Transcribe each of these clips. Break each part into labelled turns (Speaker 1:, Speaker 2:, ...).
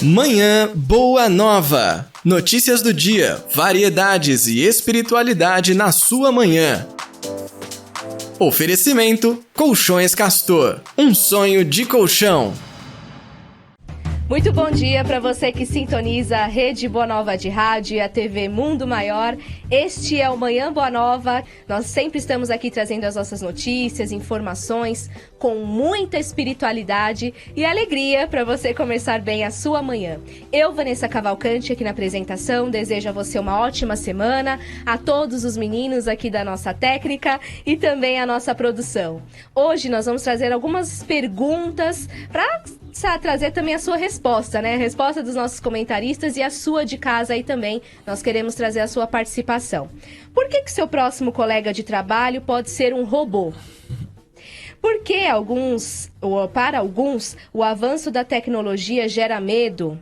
Speaker 1: Manhã Boa Nova. Notícias do dia, variedades e espiritualidade na sua manhã. Oferecimento: Colchões Castor, um sonho de colchão.
Speaker 2: Muito bom dia para você que sintoniza a Rede Boa Nova de Rádio e a TV Mundo Maior. Este é o Manhã Boa Nova. Nós sempre estamos aqui trazendo as nossas notícias, informações, com muita espiritualidade e alegria para você começar bem a sua manhã. Eu, Vanessa Cavalcante, aqui na apresentação, desejo a você uma ótima semana, a todos os meninos aqui da nossa técnica e também a nossa produção. Hoje nós vamos trazer algumas perguntas para trazer também a sua resposta, né? A resposta dos nossos comentaristas e a sua de casa aí também. Nós queremos trazer a sua participação. Por que seu próximo colega de trabalho pode ser um robô? Porque para alguns, o avanço da tecnologia gera medo.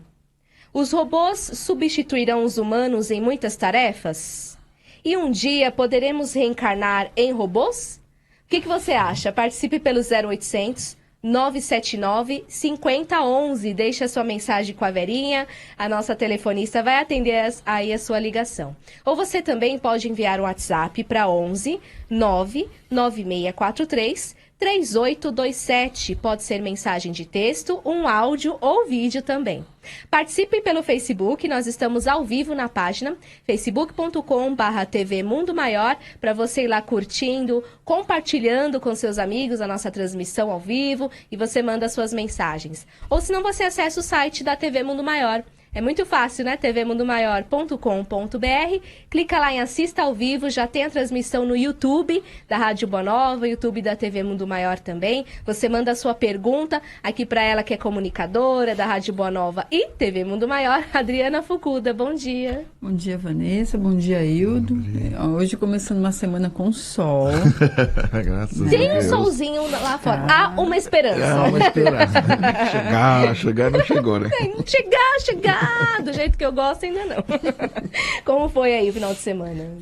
Speaker 2: Os robôs substituirão os humanos em muitas tarefas? E um dia poderemos reencarnar em robôs? O que você acha? Participe pelo 0800 979 5011. Deixa sua mensagem com a Verinha. A nossa telefonista vai atender aí a sua ligação. Ou você também pode enviar um WhatsApp para 11 99643 3827. Pode ser mensagem de texto, um áudio ou vídeo também. Participe pelo Facebook, nós estamos ao vivo na página facebook.com/TV Mundo Maior, para você ir lá curtindo, compartilhando com seus amigos a nossa transmissão ao vivo e você manda suas mensagens. Ou se não, você acessa o site da TV Mundo Maior. É muito fácil, né? tvmundomaior.com.br. Clica lá em Assista ao Vivo, já tem a transmissão no YouTube da Rádio Boa Nova, YouTube da TV Mundo Maior também. Você manda a sua pergunta aqui para ela que é comunicadora da Rádio Boa Nova e TV Mundo Maior, Adriana Fukuda. Bom dia.
Speaker 3: Bom dia, Vanessa. Bom dia, Hildo. Hoje começando uma semana com sol.
Speaker 2: Graças a Deus. Tem um solzinho lá fora. Há uma esperança.
Speaker 4: Há uma esperança. Chegar não chegou, né?
Speaker 2: Chegar. Do jeito que eu gosto, ainda não. Como foi aí o final de semana?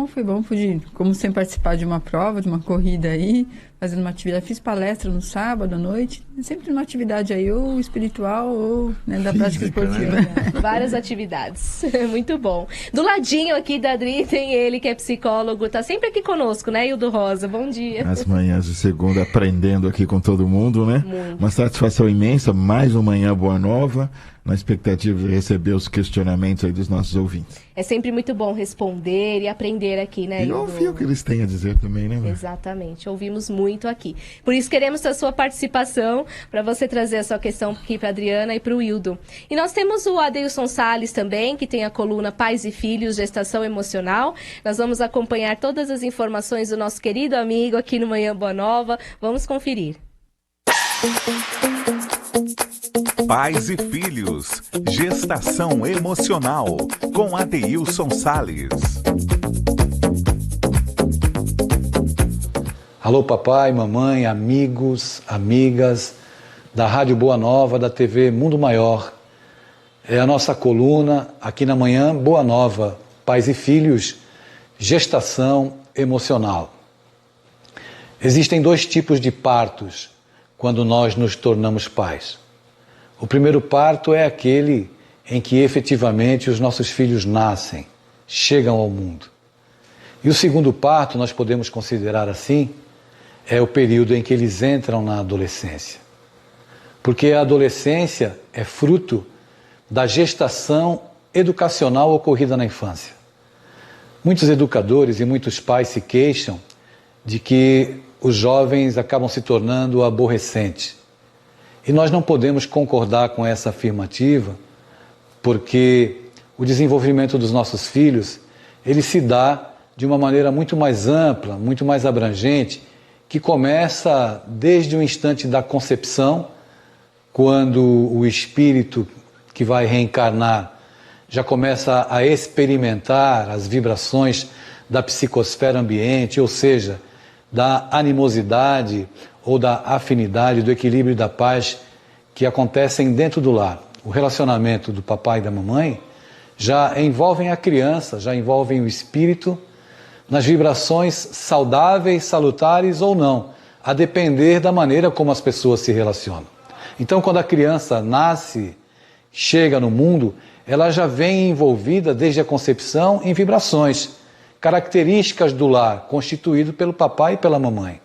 Speaker 3: Foi bom. Pude, como sempre, participar de uma prova, de uma corrida aí, fazendo uma atividade. Fiz palestra no sábado à noite, sempre uma atividade aí, ou espiritual, ou da prática esportiva.
Speaker 2: Né? Várias atividades. Muito bom. Do ladinho aqui da Adri tem ele, que é psicólogo, tá sempre aqui conosco, né, Hildo Rosa? Bom dia.
Speaker 4: As manhãs de segunda, aprendendo aqui com todo mundo, né?
Speaker 2: Muito.
Speaker 4: Uma satisfação imensa, mais uma Manhã Boa Nova, na expectativa de receber os questionamentos aí dos nossos ouvintes.
Speaker 2: É sempre muito bom responder e aprender aqui, né, Hildo?
Speaker 4: E ouvir o que eles têm a dizer também, né?
Speaker 2: Exatamente, ouvimos muito aqui. Por isso queremos a sua participação, para você trazer a sua questão aqui para a Adriana e para o Hildo. E nós temos o Adeilson Salles também, que tem a coluna Pais e Filhos, Gestação Emocional. Nós vamos acompanhar todas as informações do nosso querido amigo aqui no Manhã Boa Nova. Vamos conferir.
Speaker 5: Pais e Filhos, Gestação Emocional, com Adeilson Salles.
Speaker 6: Alô, papai, mamãe, amigos, amigas da Rádio Boa Nova, da TV Mundo Maior. É a nossa coluna aqui na Manhã Boa Nova, Pais e Filhos, Gestação Emocional. Existem dois tipos de partos quando nós nos tornamos pais. O primeiro parto é aquele em que efetivamente os nossos filhos nascem, chegam ao mundo. E o segundo parto, nós podemos considerar assim, é o período em que eles entram na adolescência. Porque a adolescência é fruto da gestação educacional ocorrida na infância. Muitos educadores e muitos pais se queixam de que os jovens acabam se tornando aborrecentes. E nós não podemos concordar com essa afirmativa, porque o desenvolvimento dos nossos filhos, ele se dá de uma maneira muito mais ampla, muito mais abrangente, que começa desde o instante da concepção, quando o espírito que vai reencarnar já começa a experimentar as vibrações da psicosfera ambiente, ou seja, da animosidade ou da afinidade, do equilíbrio e da paz que acontecem dentro do lar. O relacionamento do papai e da mamãe já envolvem a criança, já envolvem o espírito nas vibrações saudáveis, salutares ou não, a depender da maneira como as pessoas se relacionam. Então, quando a criança nasce chega no mundo, ela já vem envolvida desde a concepção em vibrações, características do lar, constituído pelo papai e pela mamãe.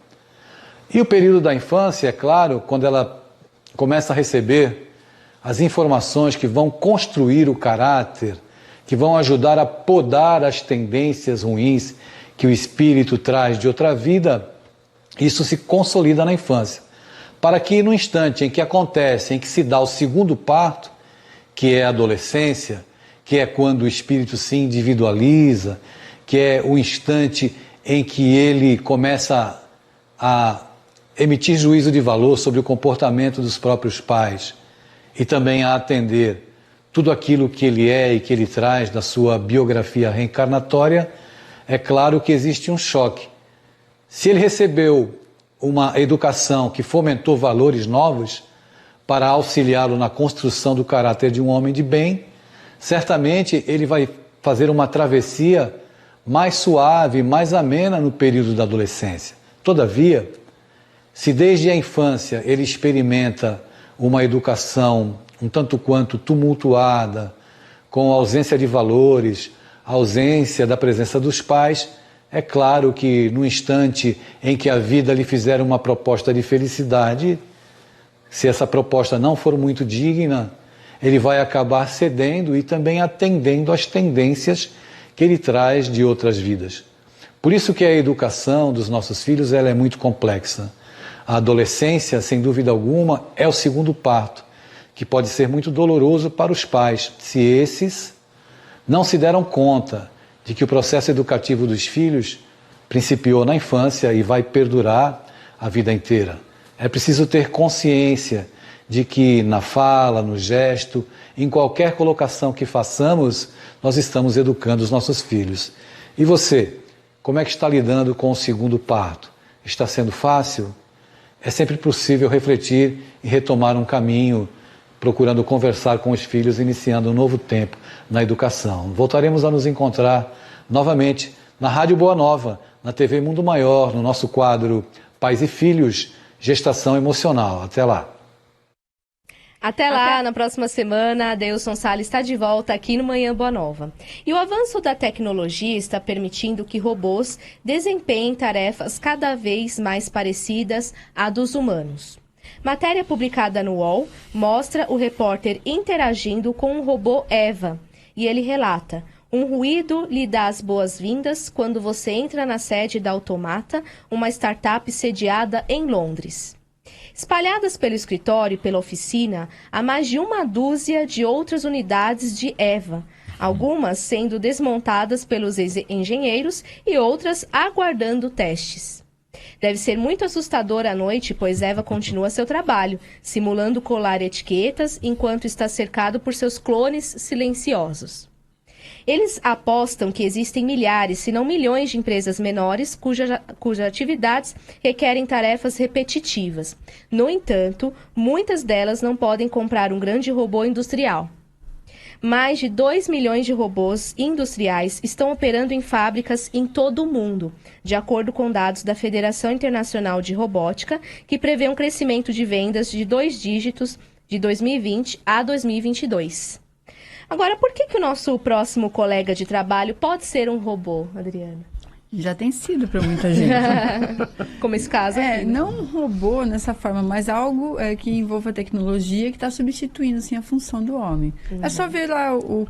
Speaker 6: E o período da infância, é claro, quando ela começa a receber as informações que vão construir o caráter, que vão ajudar a podar as tendências ruins que o espírito traz de outra vida, isso se consolida na infância. Para que no instante em que acontece, em que se dá o segundo parto, que é a adolescência, que é quando o espírito se individualiza, que é o instante em que ele começa a emitir juízo de valor sobre o comportamento dos próprios pais e também a atender tudo aquilo que ele é e que ele traz da sua biografia reencarnatória, é claro que existe um choque. Se ele recebeu uma educação que fomentou valores novos para auxiliá-lo na construção do caráter de um homem de bem, certamente ele vai fazer uma travessia mais suave, mais amena no período da adolescência. Todavia, se desde a infância ele experimenta uma educação um tanto quanto tumultuada, com ausência de valores, ausência da presença dos pais, é claro que no instante em que a vida lhe fizer uma proposta de felicidade, se essa proposta não for muito digna, ele vai acabar cedendo e também atendendo às tendências que ele traz de outras vidas. Por isso que a educação dos nossos filhos ela é muito complexa. A adolescência, sem dúvida alguma, é o segundo parto, que pode ser muito doloroso para os pais, se esses não se deram conta de que o processo educativo dos filhos principiou na infância e vai perdurar a vida inteira. É preciso ter consciência de que na fala, no gesto, em qualquer colocação que façamos, nós estamos educando os nossos filhos. E você, como é que está lidando com o segundo parto? Está sendo fácil? É sempre possível refletir e retomar um caminho, procurando conversar com os filhos, iniciando um novo tempo na educação. Voltaremos a nos encontrar novamente na Rádio Boa Nova, na TV Mundo Maior, no nosso quadro Pais e Filhos, Gestação Emocional. Até lá.
Speaker 2: Até lá, na próxima semana, Adeilson Salles está de volta aqui no Manhã Boa Nova. E o avanço da tecnologia está permitindo que robôs desempenhem tarefas cada vez mais parecidas à dos humanos. Matéria publicada no UOL mostra o repórter interagindo com o robô Eva. E ele relata: um ruído lhe dá as boas-vindas quando você entra na sede da Automata, uma startup sediada em Londres. Espalhadas pelo escritório e pela oficina, há mais de uma dúzia de outras unidades de Eva, algumas sendo desmontadas pelos engenheiros e outras aguardando testes. Deve ser muito assustador à noite, pois Eva continua seu trabalho, simulando colar etiquetas enquanto está cercado por seus clones silenciosos. Eles apostam que existem milhares, se não milhões de empresas menores cujas atividades requerem tarefas repetitivas. No entanto, muitas delas não podem comprar um grande robô industrial. Mais de 2 milhões de robôs industriais estão operando em fábricas em todo o mundo, de acordo com dados da Federação Internacional de Robótica, que prevê um crescimento de vendas de 2 dígitos de 2020 a 2022. Agora, por que o nosso próximo colega de trabalho pode ser um robô, Adriana?
Speaker 3: Já tem sido para muita gente.
Speaker 2: Como esse caso aqui, né?
Speaker 3: Não um robô nessa forma, mas algo que envolva tecnologia que está substituindo assim, a função do homem. Uhum. É só ver lá o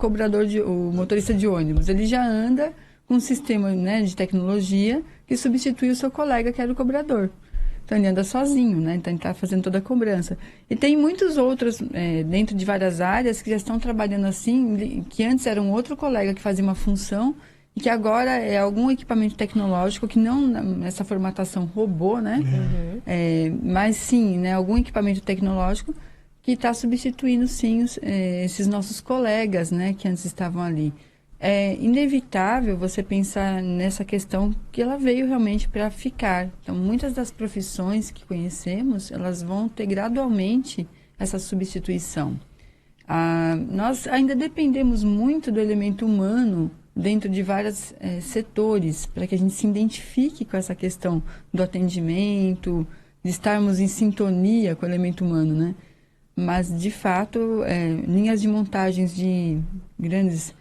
Speaker 3: motorista de ônibus. Ele já anda com um sistema, né, de tecnologia que substitui o seu colega, que era o cobrador. Então, ele anda sozinho, né? Então, ele está fazendo toda a cobrança. E tem muitos outros, dentro de várias áreas, que já estão trabalhando assim, que antes era um outro colega que fazia uma função e que agora é algum equipamento tecnológico, que não nessa formatação robô, né? Uhum. Mas sim, né? Algum equipamento tecnológico que está substituindo, sim, esses nossos colegas, né? Que antes estavam ali. É inevitável você pensar nessa questão que ela veio realmente para ficar. Então, muitas das profissões que conhecemos, elas vão ter gradualmente essa substituição. Nós ainda dependemos muito do elemento humano dentro de vários setores, para que a gente se identifique com essa questão do atendimento, de estarmos em sintonia com o elemento humano, né? mas de fato, linhas de montagens de grandes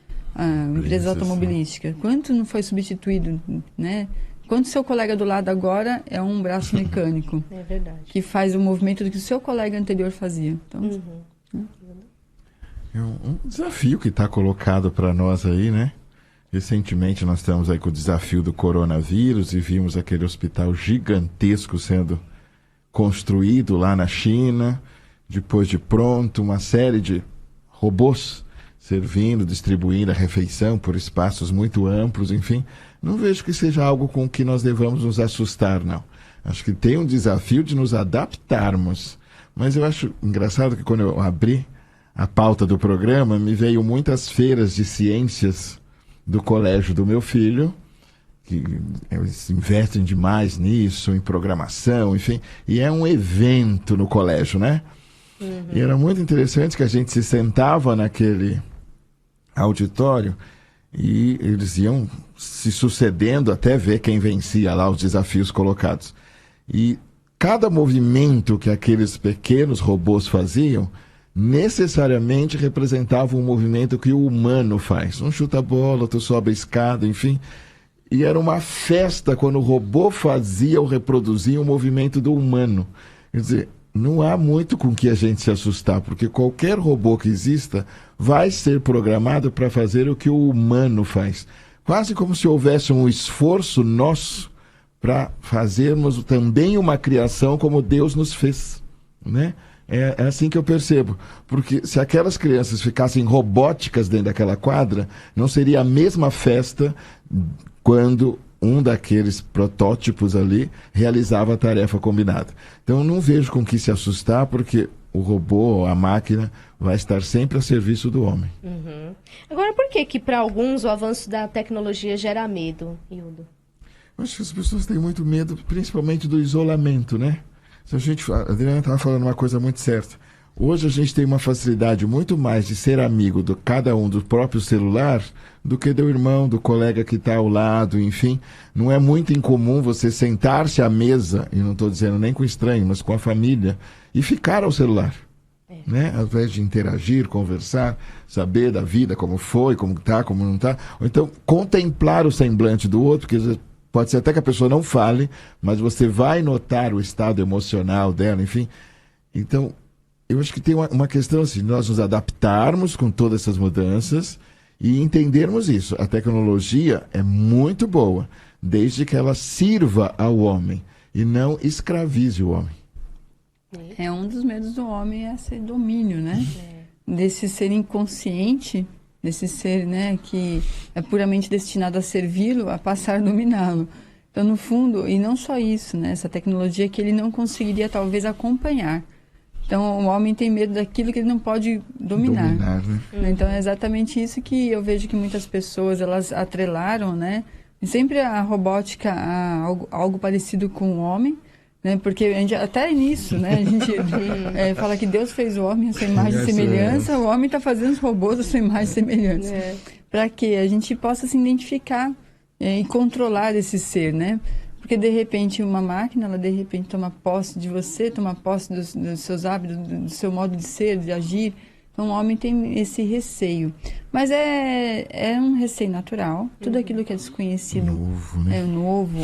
Speaker 3: empresas automobilísticas, quanto não foi substituído, né? Quanto seu colega do lado agora é um braço mecânico.
Speaker 2: É verdade.
Speaker 3: Que faz o movimento do que o seu colega anterior fazia. Então,
Speaker 4: É um desafio que está colocado para nós aí, né? Recentemente nós estamos aí com o desafio do coronavírus e vimos aquele hospital gigantesco sendo construído lá na China, depois de pronto, uma série de robôs servindo, distribuindo a refeição por espaços muito amplos, enfim. Não vejo que seja algo com que nós devamos nos assustar, não. Acho que tem um desafio de nos adaptarmos. Mas eu acho engraçado que quando eu abri a pauta do programa, me veio muitas feiras de ciências do colégio do meu filho, que eles investem demais nisso, em programação, enfim, e é um evento no colégio, né? E era muito interessante que a gente se sentava naquele auditório e eles iam se sucedendo até ver quem vencia lá os desafios colocados. E cada movimento que aqueles pequenos robôs faziam necessariamente representava um movimento que o humano faz. Um chuta a bola, outro sobe a escada, enfim. E era uma festa quando o robô fazia ou reproduzia o movimento do humano. Quer dizer, não há muito com que a gente se assustar, porque qualquer robô que exista vai ser programado para fazer o que o humano faz. Quase como se houvesse um esforço nosso para fazermos também uma criação como Deus nos fez, né? É assim que eu percebo. Porque se aquelas crianças ficassem robóticas dentro daquela quadra, não seria a mesma festa quando um daqueles protótipos ali realizava a tarefa combinada. Então eu não vejo com que se assustar, porque o robô, a máquina, vai estar sempre a serviço do homem.
Speaker 2: Agora, por que para alguns o avanço da tecnologia gera medo, Hildo?
Speaker 4: Eu acho que as pessoas têm muito medo, principalmente do isolamento, né? A Adriana estava falando uma coisa muito certa. Hoje a gente tem uma facilidade muito mais de ser amigo de cada um do próprio celular do que do irmão, do colega que está ao lado, enfim. Não é muito incomum você sentar-se à mesa, e não estou dizendo nem com estranho, mas com a família, e ficar ao celular. Né? Ao invés de interagir, conversar, saber da vida, como foi, como está, como não está. Ou então contemplar o semblante do outro, porque pode ser até que a pessoa não fale, mas você vai notar o estado emocional dela, enfim. Então, eu acho que tem uma questão assim, nós nos adaptarmos com todas essas mudanças e entendermos isso. A tecnologia é muito boa, desde que ela sirva ao homem e não escravize o homem.
Speaker 3: É um dos medos do homem, é esse domínio, né? Desse ser inconsciente, desse ser, né, que é puramente destinado a servi-lo, a passar a dominá-lo. Então, no fundo, e não só isso, né, essa tecnologia que ele não conseguiria talvez acompanhar. Então, o homem tem medo daquilo que ele não pode dominar.
Speaker 4: Né?
Speaker 3: Então, é exatamente isso que eu vejo que muitas pessoas, elas atrelaram, né? E sempre a robótica a algo parecido com o homem, né? Porque a gente, até nisso, né? A gente fala que Deus fez o homem a sua imagem e semelhança, o homem está fazendo os robôs a sua imagem e semelhança. Para que a gente possa se identificar e controlar esse ser, né? Porque, de repente, uma máquina, ela, de repente, toma posse de você, toma posse dos seus hábitos, do seu modo de ser, de agir. Então, o homem tem esse receio. Mas é um receio natural. Tudo aquilo que é desconhecido
Speaker 4: novo, né?
Speaker 3: é novo.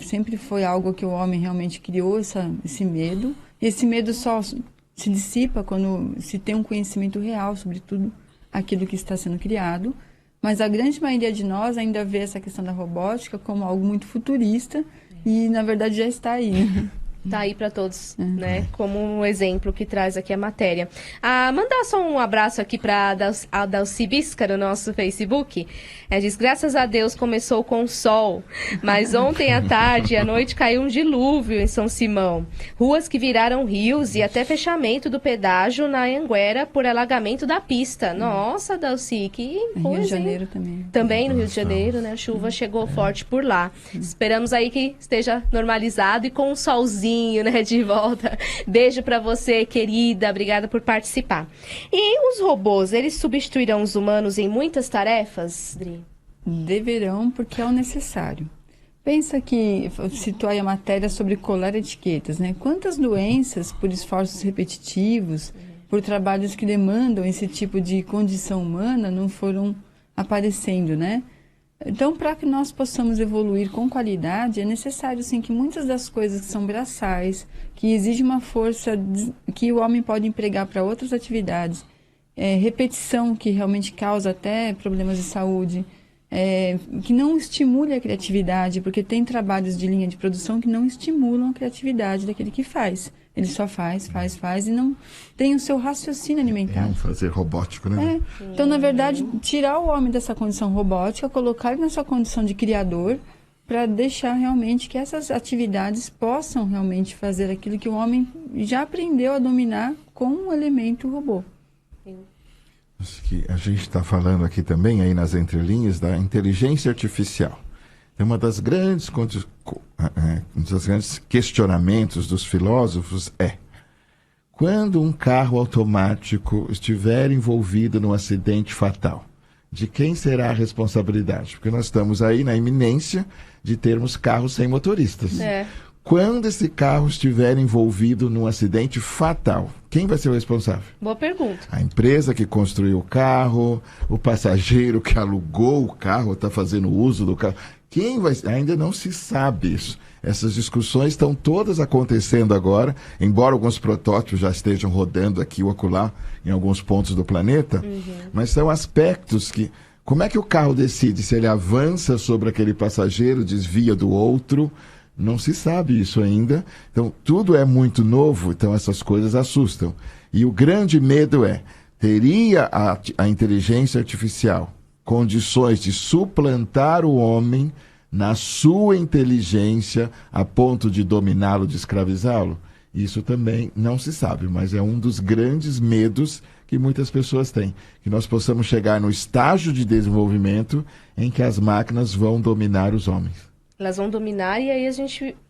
Speaker 3: Sempre foi algo que o homem realmente criou, esse medo. E esse medo só se dissipa quando se tem um conhecimento real sobre tudo aquilo que está sendo criado. Mas a grande maioria de nós ainda vê essa questão da robótica como algo muito futurista e, na verdade, já está aí.
Speaker 2: Tá aí para todos, né? Como um exemplo que traz aqui a matéria. Mandar só um abraço aqui para a Dalci Bisca no nosso Facebook. Diz, graças a Deus começou com sol, mas ontem à tarde e à noite caiu um dilúvio em São Simão. Ruas que viraram rios e até fechamento do pedágio na Anhanguera por alagamento da pista. Nossa, Dalci, que coisa,
Speaker 3: Rio de Janeiro também.
Speaker 2: Também no Rio de Janeiro, né? A chuva chegou forte por lá. Esperamos aí que esteja normalizado e com um solzinho, né, de volta. Beijo pra você, querida. Obrigada por participar. E os robôs, eles substituirão os humanos em muitas tarefas, Dri?
Speaker 3: Deverão, porque é o necessário. Pensa que citou aí a matéria sobre colar etiquetas, né? Quantas doenças por esforços repetitivos por trabalhos que demandam esse tipo de condição humana, não foram aparecendo, né? Então, para que nós possamos evoluir com qualidade, é necessário, sim, que muitas das coisas que são braçais, que exigem uma força que o homem pode empregar para outras atividades, repetição que realmente causa até problemas de saúde, que não estimule a criatividade, porque tem trabalhos de linha de produção que não estimulam a criatividade daquele que faz. Ele só faz e não tem o seu raciocínio alimentar.
Speaker 4: Vamos fazer robótico, né?
Speaker 3: Então, na verdade, tirar o homem dessa condição robótica, colocar ele na sua condição de criador, para deixar realmente que essas atividades possam realmente fazer aquilo que o homem já aprendeu a dominar com o elemento robô.
Speaker 4: Que a gente está falando aqui também, aí nas entrelinhas, da inteligência artificial. Uma das grandes questionamentos dos filósofos é: quando um carro automático estiver envolvido num acidente fatal, de quem será a responsabilidade? Porque nós estamos aí na iminência de termos carros sem motoristas. Quando esse carro estiver envolvido num acidente fatal, quem vai ser o responsável?
Speaker 2: Boa pergunta.
Speaker 4: A empresa que construiu o carro, o passageiro que alugou o carro, está fazendo uso do carro. Quem vai? Ainda não se sabe isso. Essas discussões estão todas acontecendo agora, embora alguns protótipos já estejam rodando aqui ou acolá em alguns pontos do planeta, mas são aspectos que... Como é que o carro decide se ele avança sobre aquele passageiro, desvia do outro? Não se sabe isso ainda. Então, tudo é muito novo, então essas coisas assustam. E o grande medo teria a inteligência artificial condições de suplantar o homem na sua inteligência a ponto de dominá-lo, de escravizá-lo? Isso também não se sabe, mas é um dos grandes medos que muitas pessoas têm. Que nós possamos chegar no estágio de desenvolvimento em que as máquinas vão dominar os homens.
Speaker 2: Elas vão dominar e aí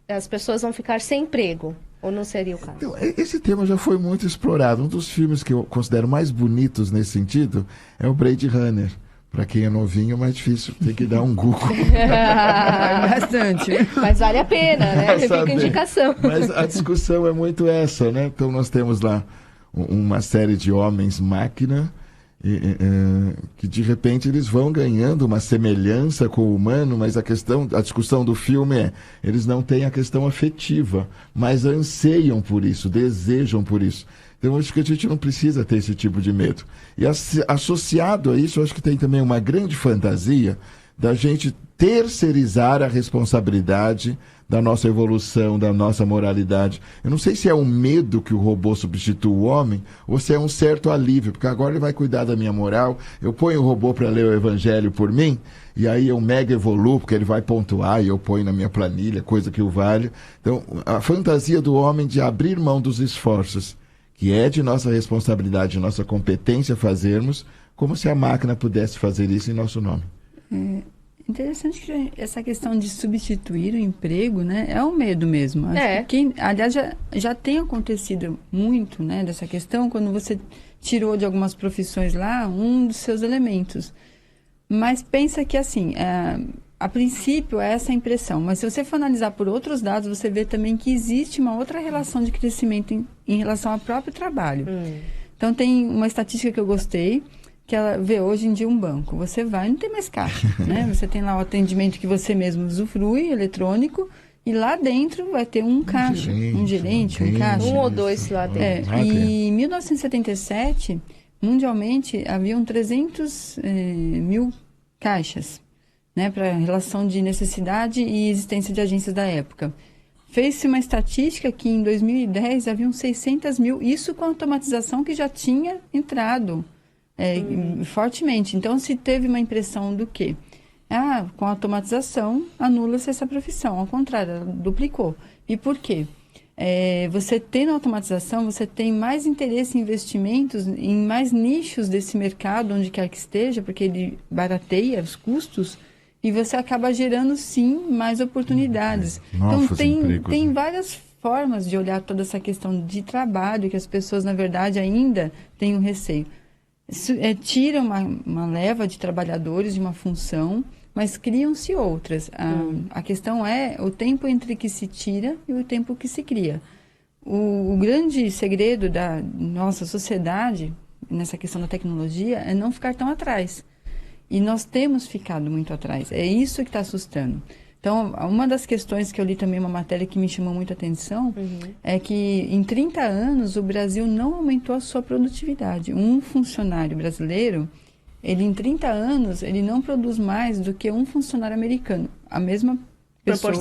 Speaker 2: as pessoas vão ficar sem emprego. Ou não seria o caso?
Speaker 4: Então, esse tema já foi muito explorado. Um dos filmes que eu considero mais bonitos nesse sentido é o Blade Runner. Para quem é novinho, é mais difícil, tem que dar um Google.
Speaker 3: Bastante.
Speaker 2: Mas vale a pena, né? Fica a indicação.
Speaker 4: Mas a discussão é muito essa, né? Então nós temos lá uma série de homens-máquina que de repente eles vão ganhando uma semelhança com o humano, mas a discussão do filme eles não têm a questão afetiva, mas anseiam por isso, desejam por isso. Então, eu acho que a gente não precisa ter esse tipo de medo. E associado a isso, eu acho que tem também uma grande fantasia da gente terceirizar a responsabilidade da nossa evolução, da nossa moralidade. Eu não sei se é um medo que o robô substitua o homem ou se é um certo alívio, porque agora ele vai cuidar da minha moral, eu ponho o robô para ler o evangelho por mim, e aí eu mega evoluo, porque ele vai pontuar e eu ponho na minha planilha, coisa que o vale. Então, a fantasia do homem de abrir mão dos esforços, que é de nossa responsabilidade, de nossa competência fazermos, como se a máquina pudesse fazer isso em nosso nome.
Speaker 3: Interessante que essa questão de substituir o emprego, né, é um medo mesmo. Aliás, já tem acontecido muito, né, dessa questão, quando você tirou de algumas profissões lá um dos seus elementos. Mas pensa que, assim, a princípio é essa a impressão, mas se você for analisar por outros dados, você vê também que existe uma outra relação de crescimento em relação ao próprio trabalho. Então, tem uma estatística que eu gostei, que ela vê hoje em dia um banco. Você vai e não tem mais caixa, né? Você tem lá o atendimento que você mesmo usufrui, eletrônico, e lá dentro vai ter um caixa, um gerente, um caixa.
Speaker 2: Um ou dois lá dentro.
Speaker 3: E em 1977, mundialmente, haviam 300 mil caixas, né, para relação de necessidade e existência de agências da época. Fez-se uma estatística que em 2010 haviam 600 mil, isso com a automatização que já tinha entrado fortemente. Então, se teve uma impressão do quê? Com a automatização, anula-se essa profissão. Ao contrário, ela duplicou. E por quê? Você tendo automatização, você tem mais interesse em investimentos, em mais nichos desse mercado, onde quer que esteja, porque ele barateia os custos, e você acaba gerando, sim, mais oportunidades.
Speaker 4: Novos
Speaker 3: então, tem várias formas de olhar toda essa questão de trabalho, que as pessoas, na verdade, ainda têm um receio. Tira uma leva de trabalhadores de uma função, mas criam-se outras. A questão é o tempo entre que se tira e o tempo que se cria. o grande segredo da nossa sociedade, nessa questão da tecnologia, é não ficar tão atrás. E nós temos ficado muito atrás. É isso que está assustando. Então, uma das questões que eu li também, uma matéria que me chamou muita atenção, é que em 30 anos o Brasil não aumentou a sua produtividade. Um funcionário brasileiro, ele em 30 anos, ele não produz mais do que um funcionário americano. A mesma pessoa.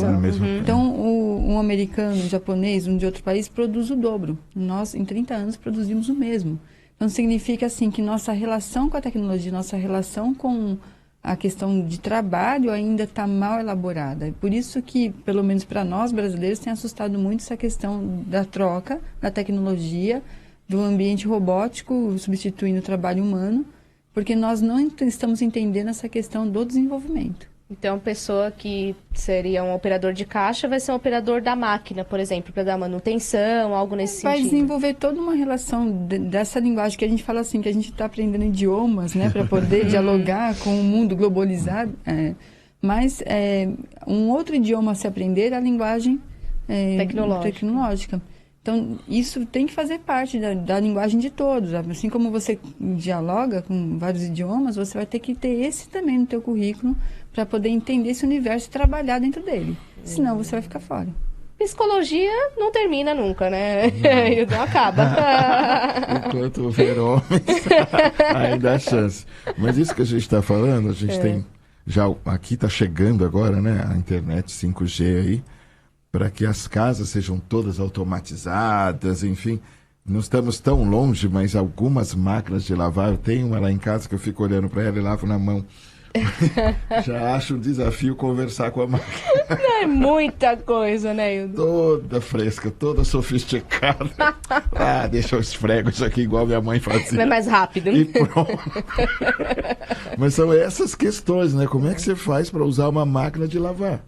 Speaker 3: Então, um americano, um japonês, um de outro país, produz o dobro. Nós, em 30 anos, produzimos o mesmo. Então, significa assim que nossa relação com a tecnologia, nossa relação com a questão de trabalho ainda está mal elaborada. É por isso que, pelo menos para nós brasileiros, tem assustado muito essa questão da troca da tecnologia, do ambiente robótico substituindo o trabalho humano, porque nós não estamos entendendo essa questão do desenvolvimento.
Speaker 2: Então, pessoa que seria um operador de caixa vai ser um operador da máquina, por exemplo, para dar manutenção, algo nesse
Speaker 3: Vai
Speaker 2: sentido.
Speaker 3: desenvolver toda uma relação dessa linguagem que a gente fala assim, que a gente está aprendendo idiomas, né, para poder dialogar com o mundo globalizado. Mas um outro idioma a se aprender é a linguagem tecnológica. Então, isso tem que fazer parte da linguagem de todos. Assim como você dialoga com vários idiomas, você vai ter que ter esse também no teu currículo para poder entender esse universo e trabalhar dentro dele. Senão, você vai ficar fora.
Speaker 2: Psicologia não termina nunca, né? Não acaba.
Speaker 4: Enquanto houver homens, ainda há chance. Mas isso que a gente está falando, a gente tem... Já aqui está chegando agora, né? A internet 5G aí, para que as casas sejam todas automatizadas, enfim. Não estamos tão longe, mas algumas máquinas de lavar, eu tenho uma lá em casa que eu fico olhando para ela e lavo na mão. Já acho um desafio conversar com a máquina.
Speaker 2: É muita coisa, né, Hildo?
Speaker 4: Toda fresca, toda sofisticada. Deixa eu esfrego isso aqui igual minha mãe fazia.
Speaker 2: É mais rápido.
Speaker 4: E pronto. Mas são essas questões, né? Como é que você faz para usar uma máquina de lavar?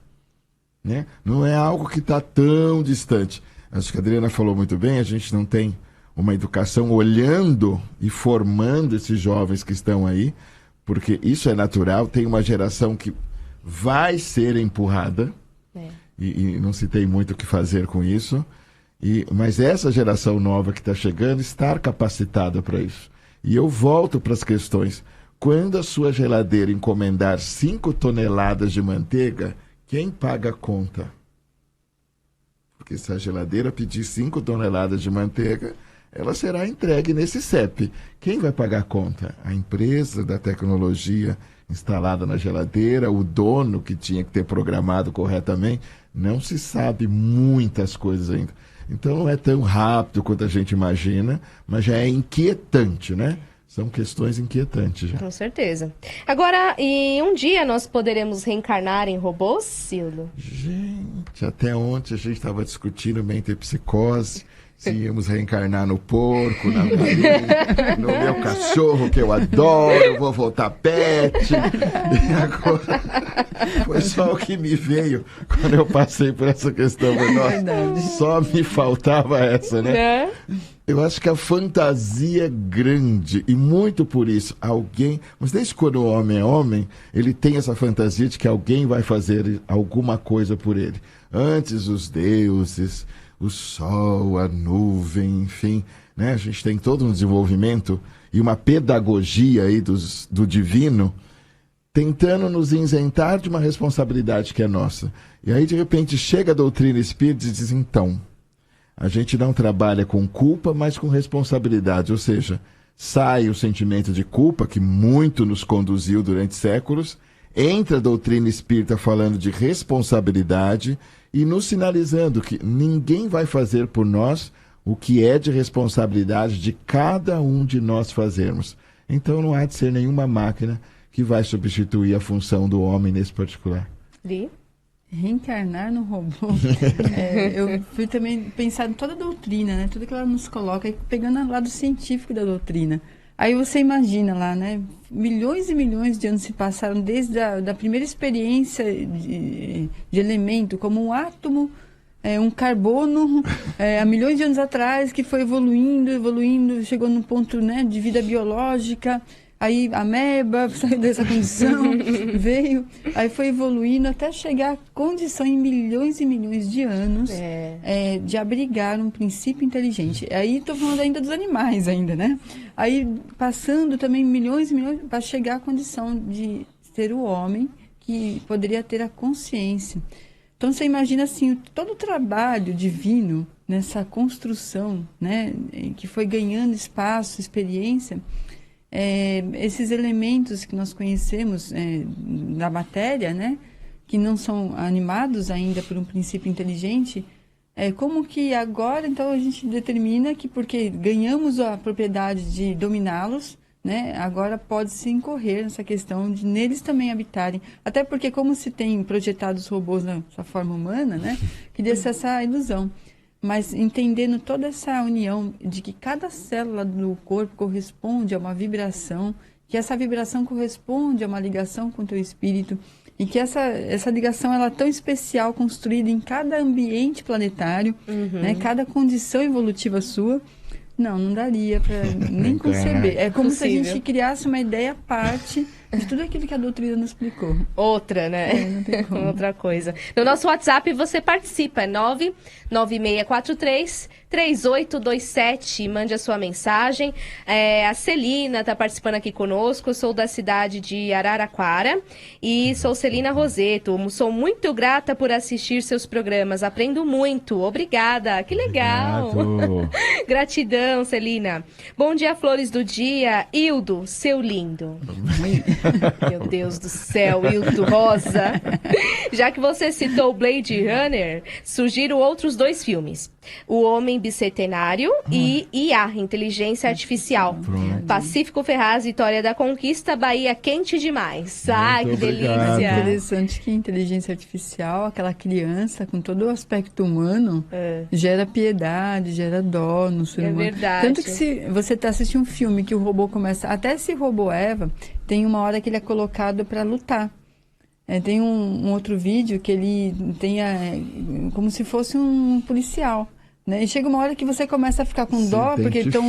Speaker 4: Né? Não é algo que está tão distante. Acho que a Adriana falou muito bem, a gente não tem uma educação olhando e formando esses jovens que estão aí, porque isso é natural, tem uma geração que vai ser empurrada, e não se tem muito o que fazer com isso, mas essa geração nova que está chegando, estar capacitada para isso. E eu volto para as questões. Quando a sua geladeira encomendar 5 toneladas de manteiga, quem paga a conta? Porque se a geladeira pedir 5 toneladas de manteiga, ela será entregue nesse CEP. Quem vai pagar a conta? A empresa da tecnologia instalada na geladeira, o dono que tinha que ter programado corretamente. Não se sabe muitas coisas ainda. Então não é tão rápido quanto a gente imagina, mas já é inquietante, né? São questões inquietantes já.
Speaker 2: Com certeza. Agora, em um dia nós poderemos reencarnar em robôs, Sildo?
Speaker 4: Gente, até ontem a gente estava discutindo metempsicose, se íamos reencarnar no porco, na galinha, no meu cachorro que eu adoro, eu vou voltar pet. E agora foi só o que me veio quando eu passei por essa questão. Nossa, só me faltava essa, né? Eu acho que a fantasia é grande e muito por isso. Alguém, mas desde quando o homem é homem, ele tem essa fantasia de que alguém vai fazer alguma coisa por ele. Antes os deuses, o sol, a nuvem, enfim, né? A gente tem todo um desenvolvimento e uma pedagogia aí do divino tentando nos isentar de uma responsabilidade que é nossa. E aí, de repente, chega a doutrina espírita e diz, então, a gente não trabalha com culpa, mas com responsabilidade. Ou seja, sai o sentimento de culpa, que muito nos conduziu durante séculos, entra a doutrina espírita falando de responsabilidade e nos sinalizando que ninguém vai fazer por nós o que é de responsabilidade de cada um de nós fazermos. Então não há de ser nenhuma máquina que vai substituir a função do homem nesse particular.
Speaker 2: Li?
Speaker 3: Reencarnar no robô. Eu fui também pensar em toda a doutrina, né? Tudo que ela nos coloca, pegando o lado científico da doutrina. Aí você imagina lá, né? Milhões e milhões de anos se passaram desde a primeira experiência de elemento, como um átomo, um carbono, há milhões de anos atrás, que foi evoluindo, chegou num ponto, né, de vida biológica. Aí a ameba saiu dessa condição, veio, aí foi evoluindo até chegar à condição em milhões e milhões de anos de abrigar um princípio inteligente. Aí estou falando ainda dos animais ainda, né? Aí passando também milhões e milhões para chegar à condição de ser o homem que poderia ter a consciência. Então você imagina assim, todo o trabalho divino nessa construção, né, que foi ganhando espaço, experiência. Esses elementos que nós conhecemos da matéria, né, que não são animados ainda por um princípio inteligente, como que agora, então, a gente determina que porque ganhamos a propriedade de dominá-los, né, agora pode-se incorrer nessa questão de neles também habitarem. Até porque, como se tem projetado os robôs na sua forma humana, né, cria-se essa ilusão. Mas entendendo toda essa união de que cada célula do corpo corresponde a uma vibração, que essa vibração corresponde a uma ligação com o teu espírito, e que essa ligação ela é tão especial, construída em cada ambiente planetário, né, cada condição evolutiva sua, não daria para nem conceber. É como se a gente criasse uma ideia à parte de tudo aquilo que a doutrina nos explicou.
Speaker 2: Outra, né?
Speaker 3: Não tem como.
Speaker 2: Outra coisa. No nosso WhatsApp você participa, 99643-3827. Mande a sua mensagem. A Celina está participando aqui conosco. Eu sou da cidade de Araraquara e sou Celina Roseto. Sou muito grata por assistir seus programas. Aprendo muito. Obrigada. Que legal. Gratidão, Celina. Bom dia, flores do dia. Hildo, seu lindo. Meu Deus do céu, Hildo Rosa. Já que você citou Blade Runner, sugiro outros 2 filmes. O Homem Bicentenário e IA, Inteligência Artificial. Pacífico Ferraz, Vitória da Conquista, Bahia quente demais. Ai, que delícia.
Speaker 3: É interessante que a inteligência artificial, aquela criança com todo o aspecto humano, gera piedade, gera dó no ser humano.
Speaker 2: Verdade.
Speaker 3: Tanto que se você está assistindo um filme que o robô começa... Até esse robô Eva, tem uma hora que ele é colocado para lutar. Tem um outro vídeo que ele tem como se fosse um policial. Né? E chega uma hora que você começa a ficar com dó, porque estão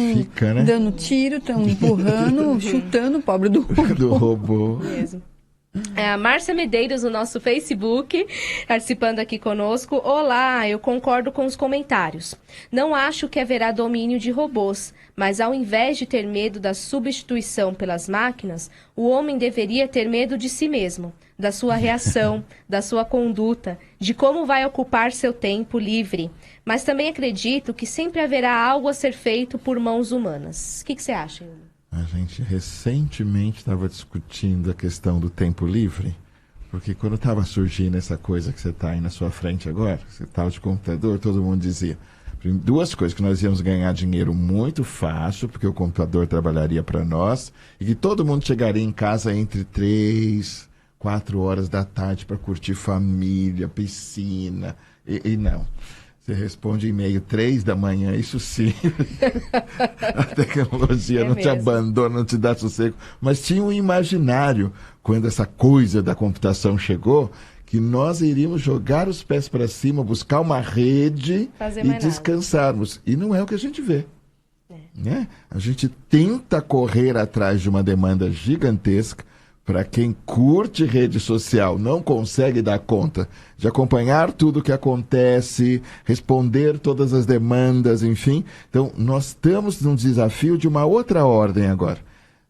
Speaker 3: dando tiro, estão empurrando, chutando o pobre do
Speaker 4: robô.
Speaker 2: Mesmo. A Márcia Medeiros, no nosso Facebook, participando aqui conosco. Olá, eu concordo com os comentários. Não acho que haverá domínio de robôs, mas ao invés de ter medo da substituição pelas máquinas, o homem deveria ter medo de si mesmo, da sua reação, da sua conduta, de como vai ocupar seu tempo livre. Mas também acredito que sempre haverá algo a ser feito por mãos humanas. O que você acha, Hildo?
Speaker 4: A gente recentemente estava discutindo a questão do tempo livre, porque quando estava surgindo essa coisa que você está aí na sua frente agora, você estava de computador, todo mundo dizia 2 coisas, que nós íamos ganhar dinheiro muito fácil, porque o computador trabalharia para nós, e que todo mundo chegaria em casa entre 3, 4 horas da tarde para curtir família, piscina, e não. Você responde e-mail 3 da manhã, isso sim. A tecnologia não te abandona, não te dá sossego. Mas tinha um imaginário, quando essa coisa da computação chegou, que nós iríamos jogar os pés para cima, buscar uma rede e descansarmos. E não é o que a gente vê. Né? A gente tenta correr atrás de uma demanda gigantesca. Para quem curte rede social, não consegue dar conta de acompanhar tudo o que acontece, responder todas as demandas, enfim. Então, nós estamos num desafio de uma outra ordem agora.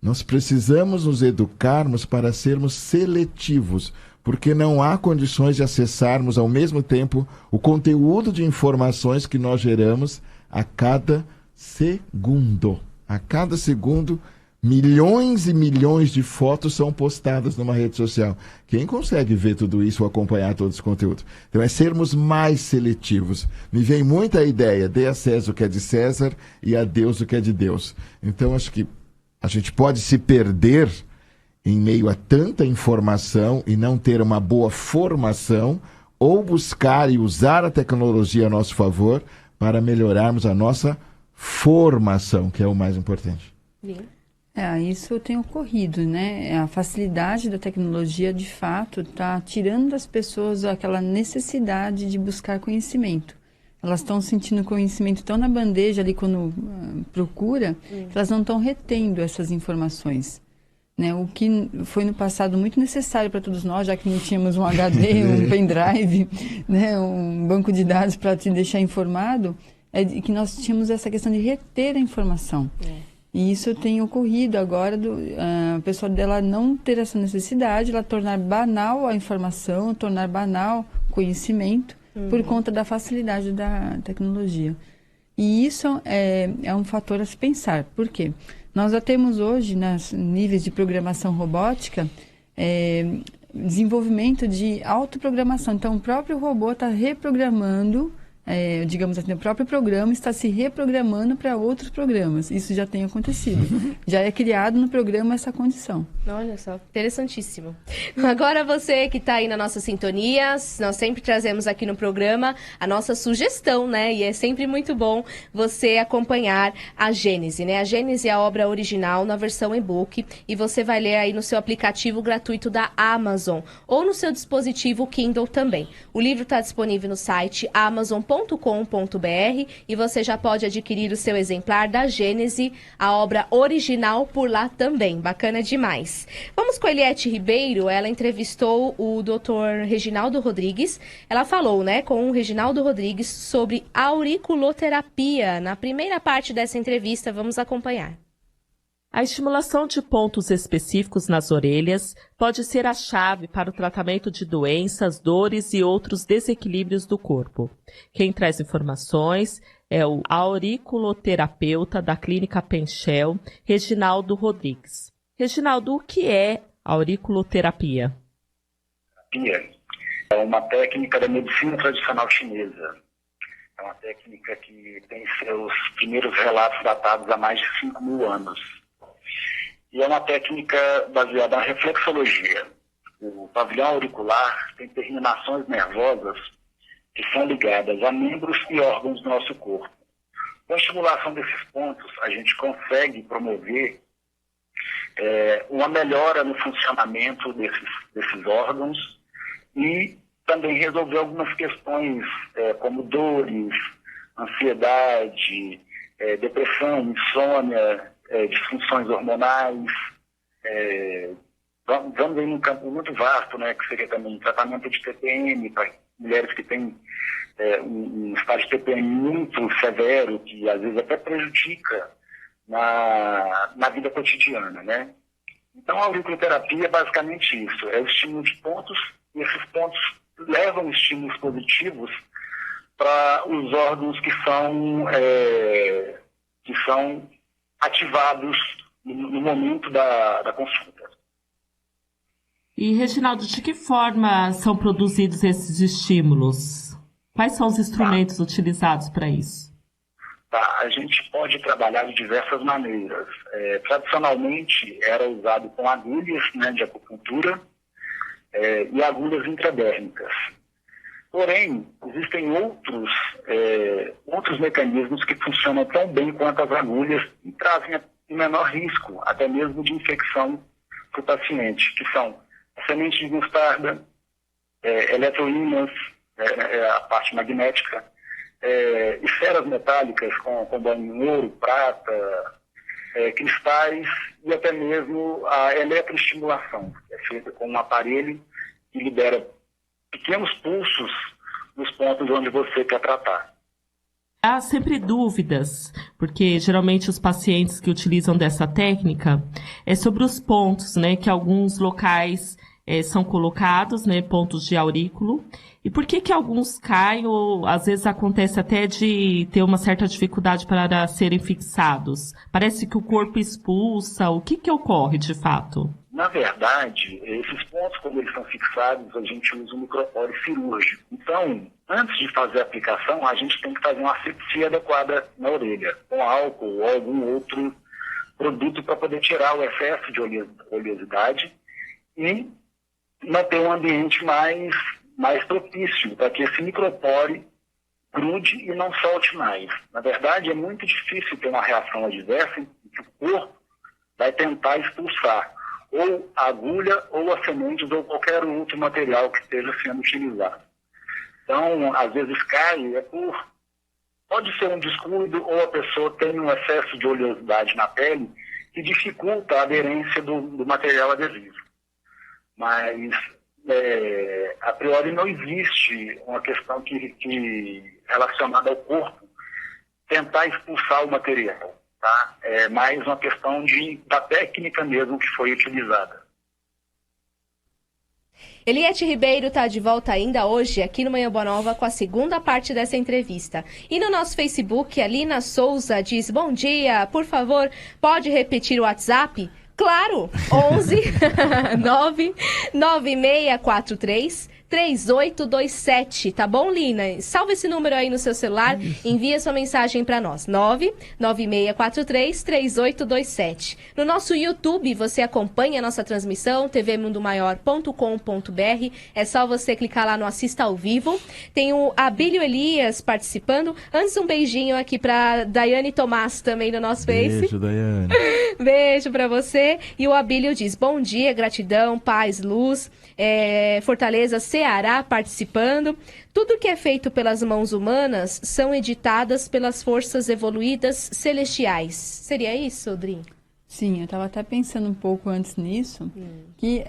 Speaker 4: Nós precisamos nos educarmos para sermos seletivos, porque não há condições de acessarmos ao mesmo tempo o conteúdo de informações que nós geramos a cada segundo. A cada segundo, milhões e milhões de fotos são postadas numa rede social. Quem consegue ver tudo isso ou acompanhar todo esse conteúdo? Então é sermos mais seletivos. Me vem muita ideia, dê a César o que é de César e a Deus o que é de Deus. Então acho que a gente pode se perder em meio a tanta informação e não ter uma boa formação, ou buscar e usar a tecnologia a nosso favor para melhorarmos a nossa formação, que é o mais importante.
Speaker 3: Isso tem ocorrido, né? A facilidade da tecnologia, de fato, está tirando das pessoas aquela necessidade de buscar conhecimento. Elas estão sentindo conhecimento tão na bandeja ali quando procura, que elas não estão retendo essas informações. né? O que foi no passado muito necessário para todos nós, já que não tínhamos um HD, um pendrive, né? Um banco de dados para te deixar informado, é que nós tínhamos essa questão de reter a informação. E isso tem ocorrido agora, a pessoa dela não ter essa necessidade, ela tornar banal a informação, tornar banal o conhecimento, por conta da facilidade da tecnologia. E isso é um fator a se pensar. Por quê? Nós já temos hoje, nos níveis de programação robótica, desenvolvimento de autoprogramação. Então, o próprio robô está reprogramando, digamos assim, o próprio programa está se reprogramando para outros programas. Isso já tem acontecido. Já é criado no programa essa condição.
Speaker 2: Olha só, interessantíssimo. Agora você que está aí na nossa sintonia, nós sempre trazemos aqui no programa a nossa sugestão, né? E é sempre muito bom você acompanhar a Gênese, né? A Gênese é a obra original na versão e-book e você vai ler aí no seu aplicativo gratuito da Amazon ou no seu dispositivo Kindle também. O livro está disponível no site amazon.com.br e você já pode adquirir o seu exemplar da Gênese, a obra original, por lá também. Bacana demais. Vamos com a Eliette Ribeiro, ela entrevistou o Dr. Reginaldo Rodrigues. Ela falou, né, com o Reginaldo Rodrigues sobre auriculoterapia. Na primeira parte dessa entrevista, vamos acompanhar.
Speaker 7: A estimulação de pontos específicos nas orelhas pode ser a chave para o tratamento de doenças, dores e outros desequilíbrios do corpo. Quem traz informações é o auriculoterapeuta da Clínica Penchel, Reginaldo Rodrigues. Reginaldo, o que é auriculoterapia?
Speaker 8: Terapia é uma técnica da medicina tradicional chinesa. É uma técnica que tem seus primeiros relatos datados há mais de 5.000 anos. E é uma técnica baseada na reflexologia. O pavilhão auricular tem terminações nervosas que são ligadas a membros e órgãos do nosso corpo. Com a estimulação desses pontos, a gente consegue promover uma melhora no funcionamento desses órgãos e também resolver algumas questões como dores, ansiedade, depressão, insônia, disfunções hormonais. Vamos em um campo muito vasto, né, que seria também tratamento de TPM para mulheres que têm um estado de TPM muito severo, que às vezes até prejudica na vida cotidiana, né? Então, a auriculoterapia é basicamente isso, é o estímulo de pontos, e esses pontos levam estímulos positivos para os órgãos que são ativados no momento da consulta.
Speaker 7: E, Reginaldo, de que forma são produzidos esses estímulos? Quais são os instrumentos utilizados para isso?
Speaker 8: A gente pode trabalhar de diversas maneiras. Tradicionalmente, era usado com agulhas, né, de acupuntura e agulhas intradérmicas. Porém, existem outros mecanismos que funcionam tão bem quanto as agulhas e trazem um menor risco, até mesmo de infecção para o paciente, que são a semente de mostarda, eletroímãs, a parte magnética, esferas metálicas com banho em ouro, prata, cristais e até mesmo a eletroestimulação, que é feita com um aparelho que libera pequenos pulsos nos pontos onde você quer tratar.
Speaker 7: Há sempre dúvidas, porque geralmente os pacientes que utilizam dessa técnica é sobre os pontos, né, que alguns locais são colocados, né, pontos de aurículo. E por que alguns caem ou às vezes acontece até de ter uma certa dificuldade para serem fixados? Parece que o corpo expulsa. O que ocorre de fato?
Speaker 8: Na verdade, esses pontos, como eles são fixados, a gente usa um micropore cirúrgico. Então, antes de fazer a aplicação, a gente tem que fazer uma asepsia adequada na orelha, com álcool ou algum outro produto para poder tirar o excesso de oleosidade e manter um ambiente mais propício para que esse micropore grude e não solte mais. Na verdade, é muito difícil ter uma reação adversa em que o corpo vai tentar expulsar ou a agulha ou as sementes ou qualquer outro material que esteja sendo utilizado. Então, às vezes cai, pode ser um descuido ou a pessoa tem um excesso de oleosidade na pele que dificulta a aderência do material adesivo. Mas, a priori, não existe uma questão que relacionada ao corpo tentar expulsar o material. Tá? É mais uma questão da técnica mesmo que foi utilizada.
Speaker 2: Eliette Ribeiro está de volta ainda hoje aqui no Manhã Boa Nova com a segunda parte dessa entrevista. E no nosso Facebook, a Lina Souza diz: bom dia, por favor, pode repetir o WhatsApp? Claro, 11 99643 3827, tá bom, Lina? Salva esse número aí no seu celular, envia sua mensagem para nós, 996433827. No nosso YouTube, você acompanha a nossa transmissão, tvmundomaior.com.br, é só você clicar lá no Assista ao Vivo. Tem o Abílio Elias participando. Antes, um beijinho aqui para Daiane Tomás também no nosso Face.
Speaker 4: Beijo, Daiane.
Speaker 2: Beijo para você. E o Abílio diz: bom dia, gratidão, paz, luz, Fortaleza, Ceará participando. Tudo que é feito pelas mãos humanas são editadas pelas forças evoluídas celestiais. Seria isso, Dri?
Speaker 3: Sim, eu estava até pensando um pouco antes nisso, que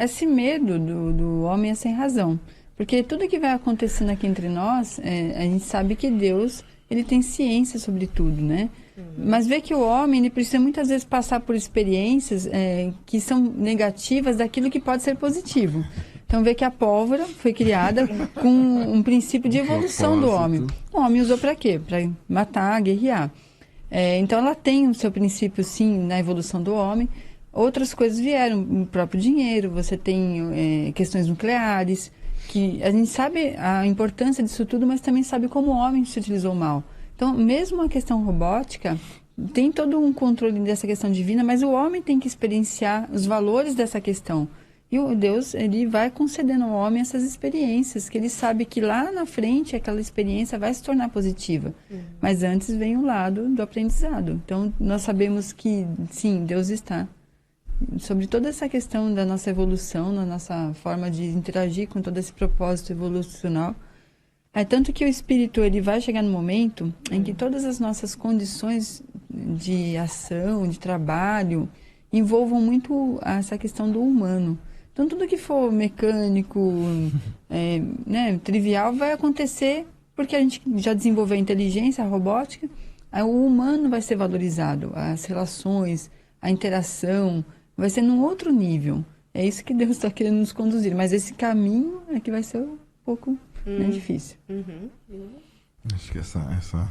Speaker 3: esse medo do homem é sem razão. Porque tudo que vai acontecendo aqui entre nós, a gente sabe que Deus, ele tem ciência sobre tudo, né? Mas vê que o homem, ele precisa muitas vezes passar por experiências que são negativas daquilo que pode ser positivo. Então vê que a pólvora foi criada com um princípio de evolução do homem. O homem usou para quê? Para matar, guerrear. Então ela tem o seu princípio, sim, na evolução do homem. Outras coisas vieram, o próprio dinheiro, você tem questões nucleares, que a gente sabe a importância disso tudo, mas também sabe como o homem se utilizou mal. Então, mesmo a questão robótica, tem todo um controle dessa questão divina, mas o homem tem que experienciar os valores dessa questão. E o Deus, ele vai concedendo ao homem essas experiências, que ele sabe que lá na frente aquela experiência vai se tornar positiva. Mas antes vem o lado do aprendizado. Então, nós sabemos que, sim, Deus está sobre toda essa questão da nossa evolução, da nossa forma de interagir com todo esse propósito evolucional. Tanto que o espírito, ele vai chegar no momento em que todas as nossas condições de ação, de trabalho, envolvam muito essa questão do humano. Então, tudo que for mecânico, trivial, vai acontecer porque a gente já desenvolveu a inteligência, a robótica, o humano vai ser valorizado, as relações, a interação, vai ser num outro nível. É isso que Deus está querendo nos conduzir, mas esse caminho é que vai ser um pouco difícil.
Speaker 4: Acho que essa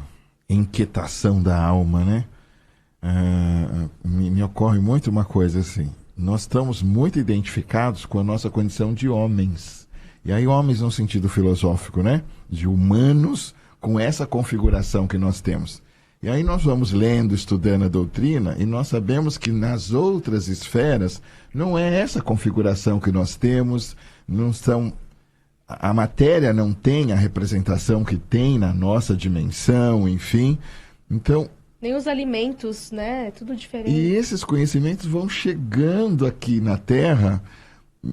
Speaker 4: inquietação da alma, né? Me ocorre muito uma coisa assim. Nós estamos muito identificados com a nossa condição de homens. E aí homens no sentido filosófico, né? De humanos com essa configuração que nós temos. E aí nós vamos lendo, estudando a doutrina, e nós sabemos que nas outras esferas não é essa configuração que nós temos, não são... A matéria não tem a representação que tem na nossa dimensão, enfim. Então...
Speaker 2: Nem os alimentos, né? É tudo diferente.
Speaker 4: E esses conhecimentos vão chegando aqui na Terra,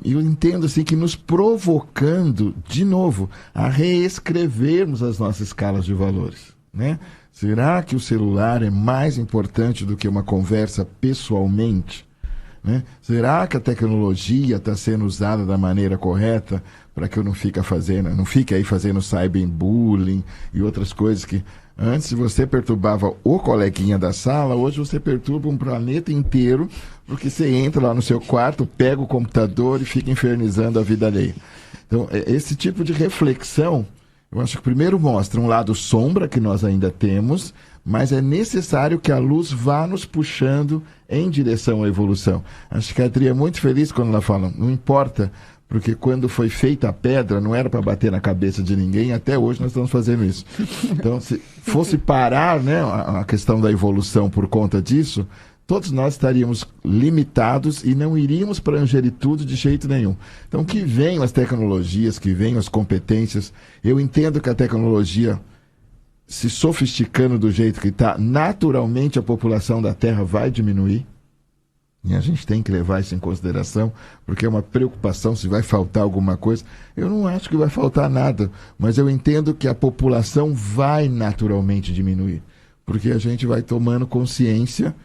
Speaker 4: e eu entendo assim que nos provocando, de novo, a reescrevermos as nossas escalas de valores, né? Será que o celular é mais importante do que uma conversa pessoalmente? Né? Será que a tecnologia está sendo usada da maneira correta para que eu não fique aí fazendo cyberbullying e outras coisas que antes você perturbava o coleguinha da sala, hoje você perturba um planeta inteiro, porque você entra lá no seu quarto, pega o computador e fica infernizando a vida alheia. Então, esse tipo de reflexão, eu acho que primeiro mostra um lado sombra que nós ainda temos, mas é necessário que a luz vá nos puxando em direção à evolução. Acho que a Adri é muito feliz quando ela fala, não importa, porque quando foi feita a pedra, não era para bater na cabeça de ninguém, até hoje nós estamos fazendo isso. Então, se fosse parar, né, a questão da evolução por conta disso, todos nós estaríamos limitados e não iríamos para a angelitude de jeito nenhum. Então, que venham as tecnologias, que venham as competências. Eu entendo que a tecnologia, se sofisticando do jeito que está, naturalmente a população da Terra vai diminuir. E a gente tem que levar isso em consideração, porque é uma preocupação se vai faltar alguma coisa. Eu não acho que vai faltar nada, mas eu entendo que a população vai naturalmente diminuir, porque a gente vai tomando consciência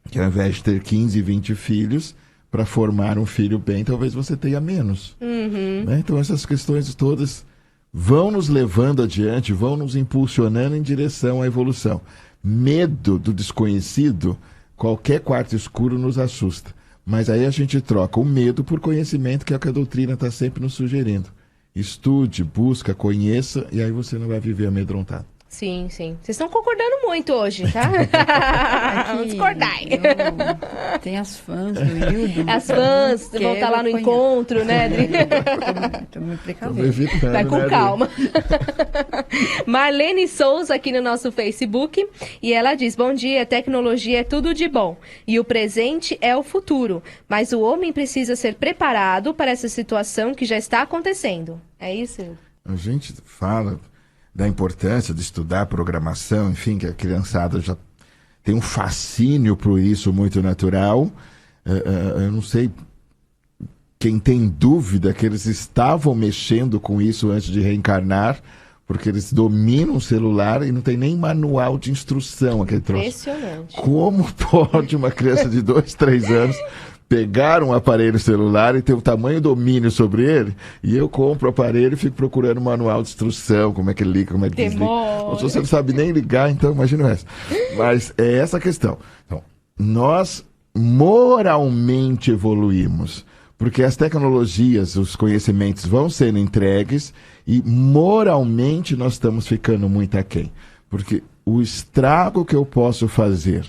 Speaker 4: Que ao invés de ter 15, 20 filhos, para formar um filho bem, talvez você tenha menos. Né? Então essas questões todas vão nos levando adiante, vão nos impulsionando em direção à evolução. Medo do desconhecido, qualquer quarto escuro nos assusta. Mas aí a gente troca o medo por conhecimento, que é o que a doutrina está sempre nos sugerindo. Estude, busca, conheça, e aí você não vai viver amedrontado.
Speaker 2: Sim, sim. Vocês estão concordando muito hoje, tá? Vamos discordar.
Speaker 3: Tem as fãs do Hildo.
Speaker 2: As fãs vão estar lá no encontro, né, Adri?
Speaker 3: Tô me precavendo.
Speaker 2: Vai com calma. Marlene Souza aqui no nosso Facebook, e ela diz: bom dia, tecnologia é tudo de bom e o presente é o futuro, mas o homem precisa ser preparado para essa situação que já está acontecendo. É isso?
Speaker 4: A gente fala da importância de estudar programação, enfim, que a criançada já tem um fascínio por isso muito natural. Eu não sei quem tem dúvida que eles estavam mexendo com isso antes de reencarnar, porque eles dominam o celular e não tem nem manual de instrução aquele troço.
Speaker 2: Impressionante.
Speaker 4: Como pode uma criança de 2, 3 anos pegar um aparelho celular e ter o tamanho domínio sobre ele, e eu compro o aparelho e fico procurando um manual de instrução, como é que liga, como é que desliga. Se você não sabe nem ligar, então imagina o resto. Mas é essa a questão. Então, nós moralmente evoluímos, porque as tecnologias, os conhecimentos vão sendo entregues e moralmente nós estamos ficando muito aquém. Porque o estrago que eu posso fazer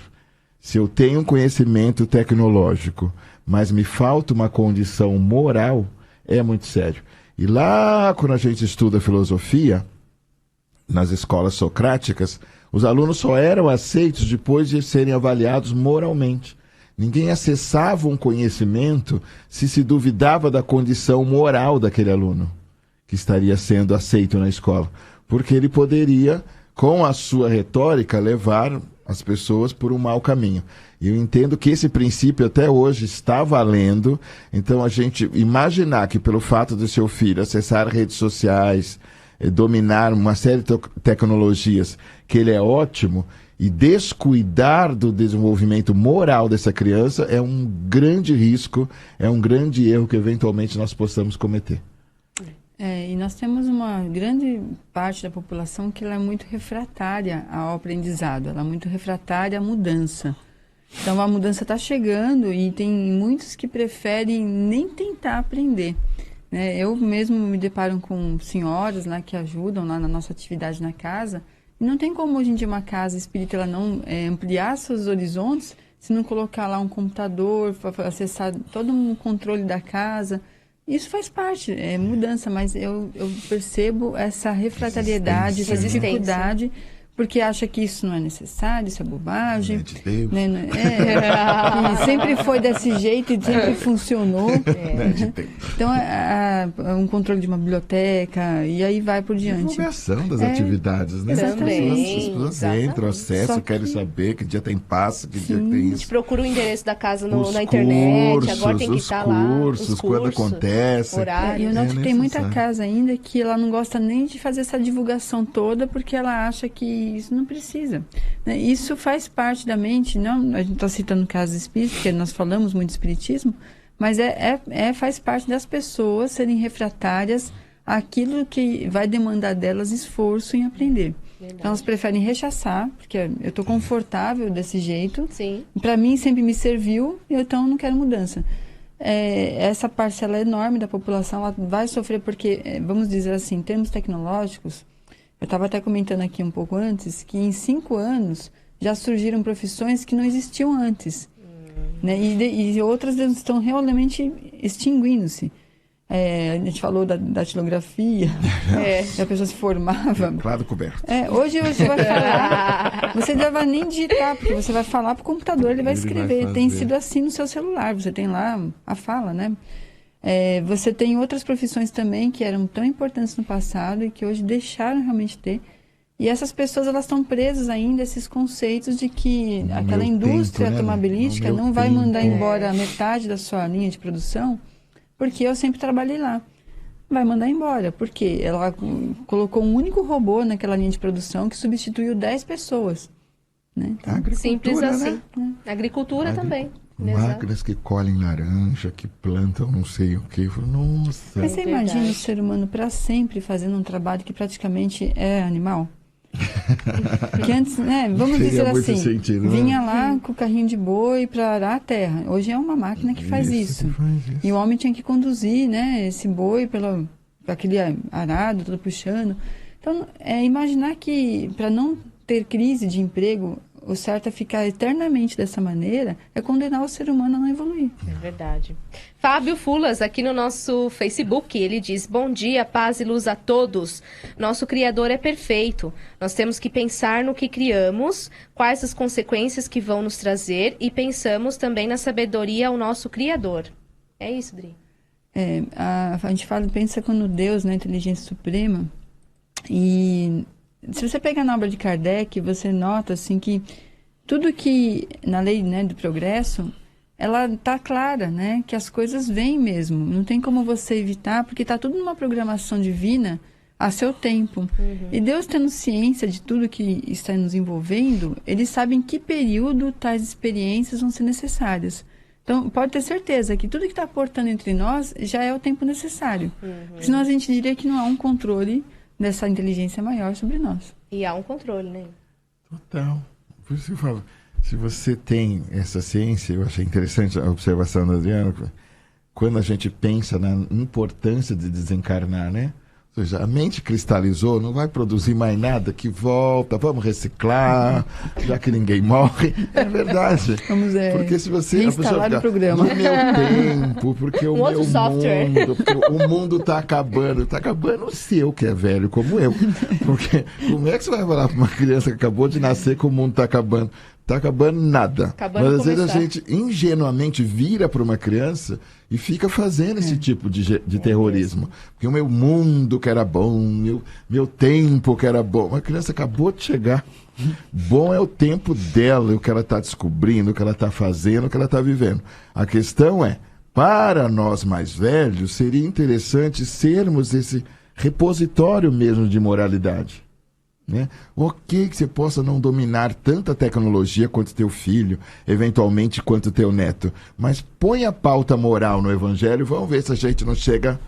Speaker 4: se eu tenho um conhecimento tecnológico, mas me falta uma condição moral, é muito sério. E lá, quando a gente estuda filosofia, nas escolas socráticas, os alunos só eram aceitos depois de serem avaliados moralmente. Ninguém acessava um conhecimento se duvidava da condição moral daquele aluno que estaria sendo aceito na escola. Porque ele poderia, com a sua retórica, levar as pessoas por um mau caminho. E eu entendo que esse princípio até hoje está valendo. Então a gente imaginar que pelo fato do seu filho acessar redes sociais, dominar uma série de tecnologias, que ele é ótimo, e descuidar do desenvolvimento moral dessa criança é um grande risco, é um grande erro que eventualmente nós possamos cometer.
Speaker 3: E nós temos uma grande parte da população que ela é muito refratária ao aprendizado, ela é muito refratária à mudança. Então a mudança está chegando e tem muitos que preferem nem tentar aprender. Né? Eu mesmo me deparo com senhoras lá que ajudam lá na nossa atividade na casa, e não tem como hoje em dia uma casa espírita ela não ampliar seus horizontes se não colocar lá um computador, acessar todo um controle da casa. Isso faz parte, é mudança, mas eu percebo essa refratariedade, essa dificuldade, porque acha que isso não é necessário, isso é bobagem.
Speaker 4: Não é de Deus.
Speaker 3: Né? E sempre foi desse jeito e sempre funcionou.
Speaker 4: Não é de Deus.
Speaker 3: Então, um controle de uma biblioteca, e aí vai por diante.
Speaker 4: Divulgação das atividades, né?
Speaker 2: Também,
Speaker 4: As pessoas entram, acessam, querem saber que dia tem passe, que dia tem
Speaker 2: A
Speaker 4: isso.
Speaker 2: gente procura o endereço da casa na internet, agora tem que estar lá. Os cursos,
Speaker 4: quando acontece.
Speaker 2: Horário.
Speaker 3: E eu noto que tem muita casa ainda que ela não gosta nem de fazer essa divulgação toda, porque ela acha que isso não precisa. Né? Isso faz parte da mente, não, a gente está citando casos espíritas, porque nós falamos muito de espiritismo, mas faz parte das pessoas serem refratárias àquilo que vai demandar delas esforço em aprender. Verdade. Então elas preferem rechaçar, porque eu estou confortável desse jeito, para mim sempre me serviu, então eu não quero mudança. Essa parcela enorme da população ela vai sofrer porque, vamos dizer assim, em termos tecnológicos, eu estava até comentando aqui um pouco antes, que em 5 anos já surgiram profissões que não existiam antes. Né? E outras estão realmente extinguindo-se. A gente falou da datilografia, a pessoa se formava.
Speaker 4: Teclado coberto.
Speaker 3: Hoje você vai falar, você não vai nem digitar, porque você vai falar para o computador, ele vai escrever. Tem sido assim no seu celular, você tem lá a fala, né? Você tem outras profissões também que eram tão importantes no passado e que hoje deixaram realmente ter. E essas pessoas elas estão presas ainda a esses conceitos de que aquela indústria automobilística não vai mandar embora a metade da sua linha de produção, porque eu sempre trabalhei lá. Vai mandar embora, porque ela colocou um único robô naquela linha de produção que substituiu 10 pessoas. Né? Então,
Speaker 4: Agricultura,
Speaker 2: Simples assim.
Speaker 4: né?
Speaker 2: Agricultura também.
Speaker 4: Máquinas que colhem laranja, que plantam não sei o que. Nossa.
Speaker 3: Mas você imagina
Speaker 2: Verdade.
Speaker 3: o ser humano para sempre fazendo um trabalho que praticamente é animal? Porque antes, né, vamos
Speaker 4: Seria
Speaker 3: dizer
Speaker 4: muito
Speaker 3: assim,
Speaker 4: sentido, né?
Speaker 3: vinha lá com o carrinho de boi para arar a terra. Hoje é uma máquina que faz isso.
Speaker 4: Que faz isso.
Speaker 3: E o homem tinha que conduzir, né, esse boi pelo aquele arado, todo puxando. Então, imaginar que para não ter crise de emprego, o certo é ficar eternamente dessa maneira, é condenar o ser humano a não evoluir.
Speaker 2: É verdade. Fábio Fulas, aqui no nosso Facebook, ele diz: bom dia, paz e luz a todos. Nosso Criador é perfeito. Nós temos que pensar no que criamos, quais as consequências que vão nos trazer e pensamos também na sabedoria ao nosso Criador. É isso, Dri?
Speaker 3: A gente pensa quando Deus, na inteligência suprema, e se você pegar na obra de Kardec, você nota assim que tudo que na lei, né, do progresso, ela está clara, né, que as coisas vêm mesmo. Não tem como você evitar, porque está tudo numa programação divina a seu tempo. E Deus, tendo ciência de tudo que está nos envolvendo, Ele sabe em que período tais experiências vão ser necessárias. Então, pode ter certeza que tudo que está aportando entre nós já é o tempo necessário. Senão a gente diria que não há um controle dessa inteligência maior sobre nós.
Speaker 2: E há um controle, né?
Speaker 4: Total. Por isso que eu falo, se você tem essa ciência, eu achei interessante a observação do Adriano, quando a gente pensa na importância de desencarnar, né? Ou seja, a mente cristalizou, não vai produzir mais nada, que volta, vamos reciclar, já que ninguém morre. É verdade.
Speaker 3: Vamos
Speaker 4: porque se você
Speaker 3: reinstalar o programa.
Speaker 4: No meu tempo, porque o
Speaker 2: outro
Speaker 4: meu
Speaker 2: software.
Speaker 4: mundo, porque o mundo está acabando o seu, que é velho como eu. Porque como é que você vai falar para uma criança que acabou de nascer que o mundo está acabando? Está acabando nada.
Speaker 2: Acabando
Speaker 4: Mas às
Speaker 2: de
Speaker 4: vezes a
Speaker 2: começar.
Speaker 4: gente ingenuamente vira para uma criança e fica fazendo esse tipo de terrorismo. Porque o meu mundo que era bom, meu tempo que era bom. Uma criança acabou de chegar. Bom é o tempo dela, o que ela está descobrindo, o que ela está fazendo, o que ela está vivendo. A questão é, para nós mais velhos, seria interessante sermos esse repositório mesmo de moralidade. Né? Ok que você possa não dominar tanta tecnologia quanto teu filho, eventualmente quanto teu neto, mas põe a pauta moral no evangelho, vamos ver se a gente não chega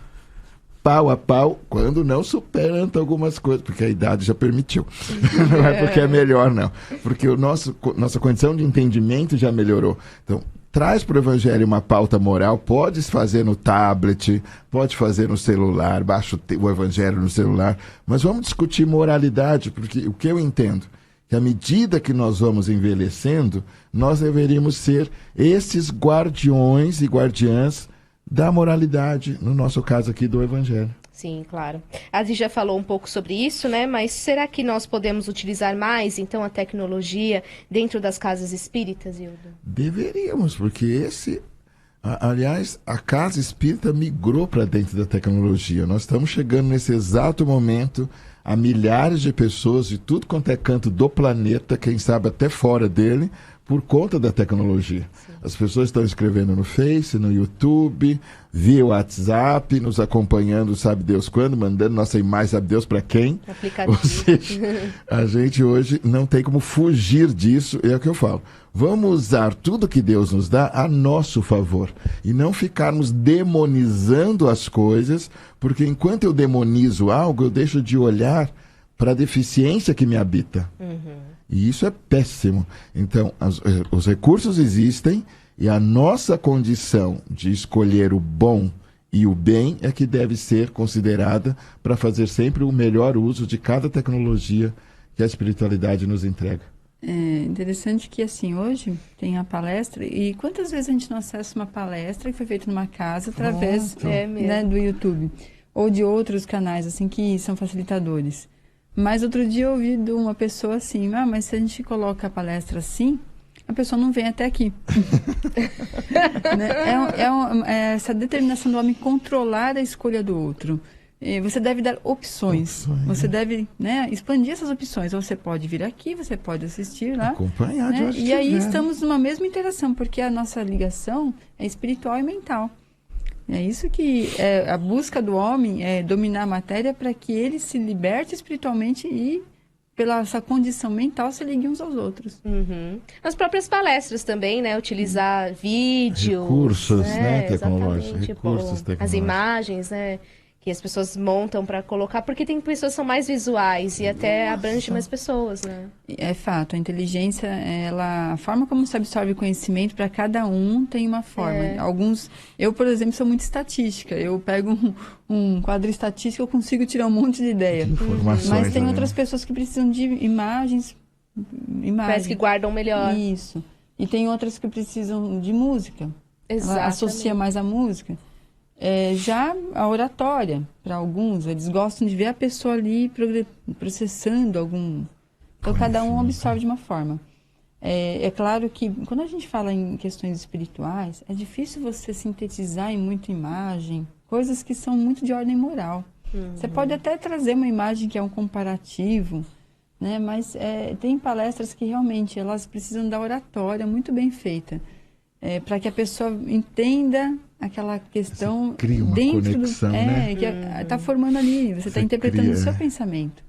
Speaker 4: pau a pau, quando não superando algumas coisas, porque a idade já permitiu. Não é porque é melhor, não. Porque nossa condição de entendimento já melhorou. Então, traz para o evangelho uma pauta moral, pode fazer no tablet, pode fazer no celular, baixa o evangelho no celular, mas vamos discutir moralidade, porque o que eu entendo, que à medida que nós vamos envelhecendo, nós deveríamos ser esses guardiões e guardiãs da moralidade, no nosso caso aqui do evangelho.
Speaker 2: Sim, claro. A Adri já falou um pouco sobre isso, né? Mas será que nós podemos utilizar mais, então, a tecnologia dentro das casas espíritas, Hildo?
Speaker 4: Deveríamos, porque aliás, a casa espírita migrou para dentro da tecnologia. Nós estamos chegando nesse exato momento a milhares de pessoas de tudo quanto é canto do planeta, quem sabe até fora dele, por conta da tecnologia. Sim. As pessoas estão escrevendo no Face, no YouTube, via WhatsApp, nos acompanhando, sabe Deus quando, mandando nossa imagem, sabe Deus para quem.
Speaker 2: Aplicativo.
Speaker 4: Ou seja, a gente hoje não tem como fugir disso, é o que eu falo. Vamos usar tudo que Deus nos dá a nosso favor e não ficarmos demonizando as coisas, porque enquanto eu demonizo algo, eu deixo de olhar para a deficiência que me habita. E isso é péssimo. Então, os recursos existem e a nossa condição de escolher o bom e o bem é que deve ser considerada para fazer sempre o melhor uso de cada tecnologia que a espiritualidade nos entrega.
Speaker 3: É interessante que, assim, hoje tem a palestra, e quantas vezes a gente não acessa uma palestra que foi feita numa casa através né, do YouTube, ou de outros canais, assim, que são facilitadores. Mas outro dia eu ouvi de uma pessoa assim, mas se a gente coloca a palestra assim, a pessoa não vem até aqui. Né? É essa determinação do homem controlar a escolha do outro. Você deve dar opções. Você deve, né, expandir essas opções. Você pode vir aqui, você pode assistir lá.
Speaker 4: Acompanhar,
Speaker 3: né?
Speaker 4: de
Speaker 3: E aí estamos numa mesma interação, porque a nossa ligação é espiritual e mental. É isso que a busca do homem é dominar a matéria para que ele se liberte espiritualmente e pela essa condição mental, se liguem uns aos outros.
Speaker 2: Nas próprias palestras também, né? Utilizar vídeos.
Speaker 4: Recursos, né? Tecnológicos.
Speaker 2: Exatamente,
Speaker 4: Recursos
Speaker 2: as
Speaker 4: tecnológicos.
Speaker 2: imagens, né? Que as pessoas montam para colocar, porque tem pessoas que são mais visuais e até abrange mais pessoas, né?
Speaker 3: É fato, a inteligência, a forma como se absorve conhecimento, para cada um tem uma forma. Eu, por exemplo, sou muito estatística. Eu pego um quadro estatístico, eu consigo tirar um monte de ideia.
Speaker 4: Informações,
Speaker 3: mas tem
Speaker 4: né?
Speaker 3: outras pessoas que precisam de imagens.
Speaker 2: Parece que guardam melhor.
Speaker 3: Isso. E tem outras que precisam de música.
Speaker 2: Exatamente.
Speaker 3: Ela associa mais a música. Já a oratória, para alguns, eles gostam de ver a pessoa ali processando algum... Então, cada um absorve de uma forma. É claro que, quando a gente fala em questões espirituais, é difícil você sintetizar em muita imagem coisas que são muito de ordem moral. Você pode até trazer uma imagem que é um comparativo, né? Mas tem palestras que realmente elas precisam da oratória muito bem feita, para que a pessoa entenda aquela questão.
Speaker 4: Você cria uma
Speaker 3: dentro
Speaker 4: conexão, né?
Speaker 3: Que está formando ali, você está interpretando o seu pensamento.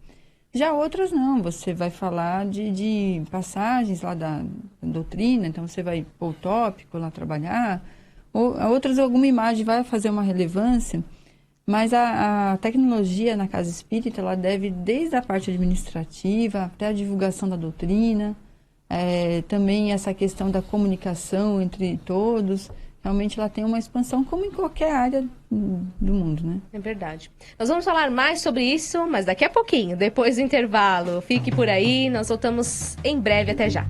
Speaker 3: Já outras não, você vai falar de passagens lá da doutrina, então você vai pôr o tópico lá trabalhar, ou outras alguma imagem vai fazer uma relevância, mas a tecnologia na casa espírita, ela deve desde a parte administrativa até a divulgação da doutrina, também essa questão da comunicação entre todos. Realmente ela tem uma expansão como em qualquer área do mundo, né?
Speaker 2: É verdade. Nós vamos falar mais sobre isso, mas daqui a pouquinho, depois do intervalo. Fique por aí, nós voltamos em breve. Até já.